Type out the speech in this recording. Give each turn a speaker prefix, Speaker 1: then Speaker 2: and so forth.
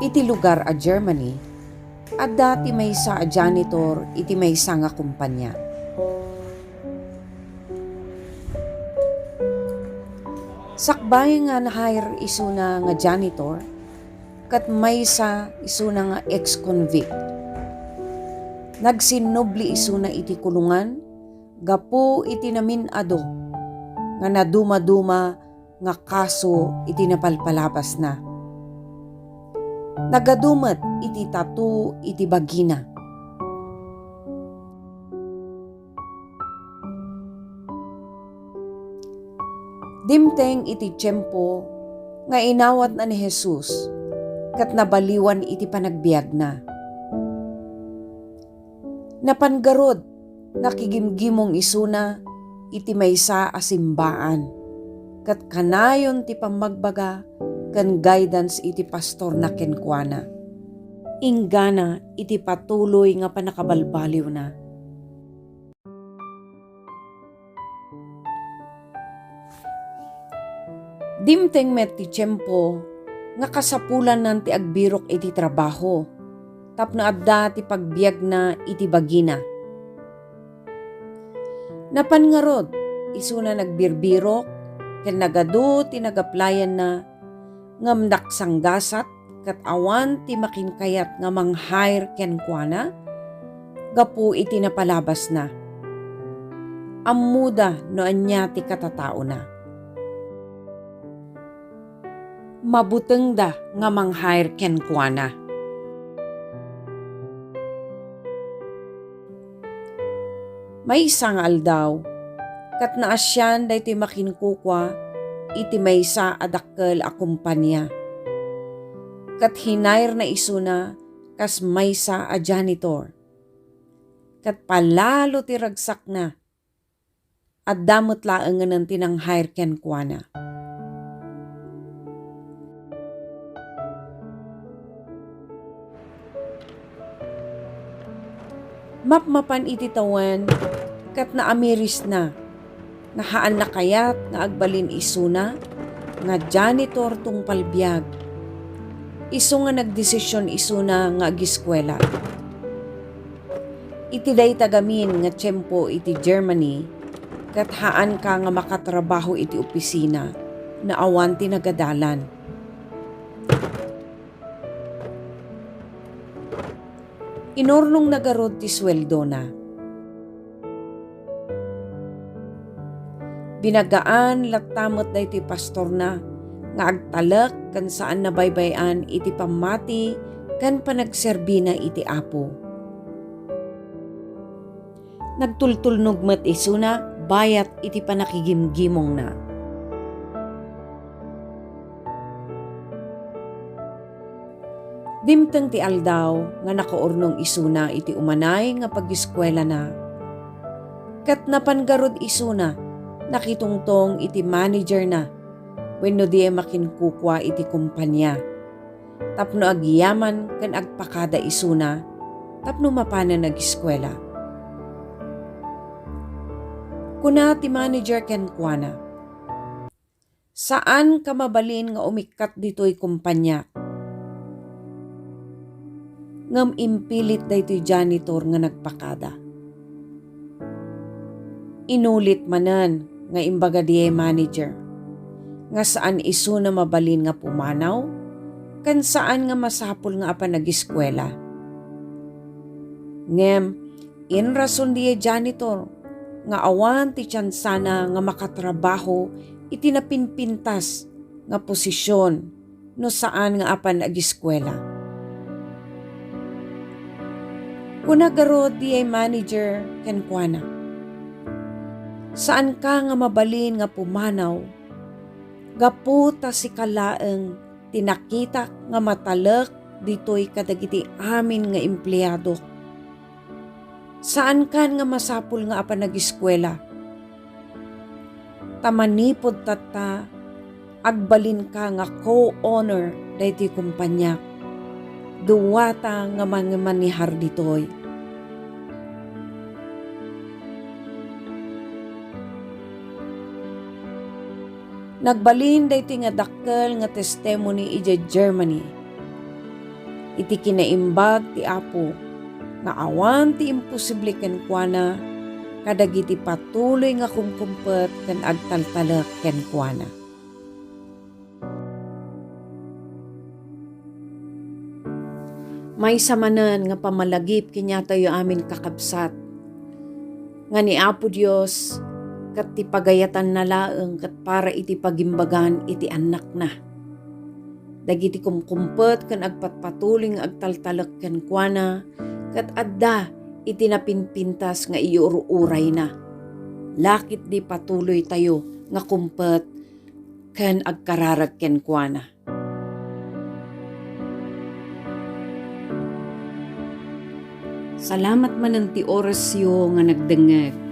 Speaker 1: Iti lugar a Germany, at dati maysa a janitor iti maysa nga kumpanya. Sakbay nga na-hire isuna nga janitor, kat maysa isuna nga ex-convict. Nagsinubli isuna iti kulungan, gapu iti naminado, nga naduma-duma nga kaso iti napalpalabas na. Nagadumat iti tatu iti bagina. Dimteng iti tiyempo nga inawat na ni Jesus kat nabaliwan iti panagbiag na. Napangarod nakigimgimong isuna iti maysa a simbaan kat kanayon ti pamagbaga kan guidance iti pastor na kenkwana. Inggana iti patuloy nga panakabalbaliw na. Dimteng met ti tiyempo nga kasapulan nan ti agbirok iti trabaho tapno adda ti pagbiag na iti bagina. Napangarod isuna nagbirbirok ken nagadu ti nagaplayan na ngamdak sanggasat kat awan ti makinkayat nga mang-hire kenkwana gapu iti napalabas na. Ammuda no anya ti katatao na. Mabuteng da nga mang-hire kenkwana. May isang aldaw kat naasyan daytoy makinkukwa iti maysa a dakkel a kumpanya. Kat hinayr na isuna kas maysa a janitor. Kat palalo ti ragsak na at damot laengan ng tinang-hire kenkwana. Mapmapan iti tawan kat naamiris na nga haan na kayat nga agbalin isuna nga janitor tung palbiag. Isu nga nagdesisyon isuna nga agiskwela. Iti day tagamin nga tiyempo iti Germany kat haan ka nga makatrabaho iti opisina na awan ti nagadalan. Inornong nagarod ti sweldo na. Binagaan latamot da iti pastor na nga agtalak kan saan nabaybayan iti pamati kan panagserbi na iti apo. Nagtultulnog met isuna bayat iti panakigimgimong na. Dimteng ti aldaw nga nakaurnong isuna iti umanay nga pag-eskwela na. Kat napangarod isuna nakitungtong iti manager na wenno di makinkukwa iti kumpanya. Tapno agyaman kan agpakada isuna tapno mapana nag-eskwela. Kuna ti manager kenkwana. Saan ka mabalin nga umikat ditoy kumpanya? Ngam impilit daytoy janitor nga nagpakada. Inulit manan nga imbaga diay manager nga saan isu na mabalin nga pumanaw kan saan nga masapul nga apan nag-eskwela. Ngem in rason diay janitor nga awan ti tsansana nga makatrabaho iti napinpintas nga posisyon no saan nga apan nag-eskwela. Kunagarod diay manager kenkwana. Saan ka nga mabalin nga pumanaw? Gaputa si kalaeng tinakita nga matalek ditoy kadagiti amin nga empleyado. Saan kan nga masapul nga apan nag-eskwela? Tamanipod tata agbalin ka nga co-owner dayti kumpanya. Duwata nga mga manihar ditoy. Nagbalin dayti nga dakkel nga testimony ija Germany. Iti kinaimbag ti Apo nga awan ti imposible ken kuana kadagiti patuloy nga kumkumpet ken agtaltalek ken kuana. May samanen nga pamalagip kinyatayo amin kakabsat. Nga ni Apo Dios kat ti pagayatan na laeng kat para iti pagimbagan iti anak na. Dagiti kumkumpet ken agpatpatuloy nga agtaltalek ken kuana kat adda iti napinpintas nga iururay na. Lakit di patuloy tayo nga kumpet ken agkararag ken kuana. Salamat man ti orasyo nga nagdengeg.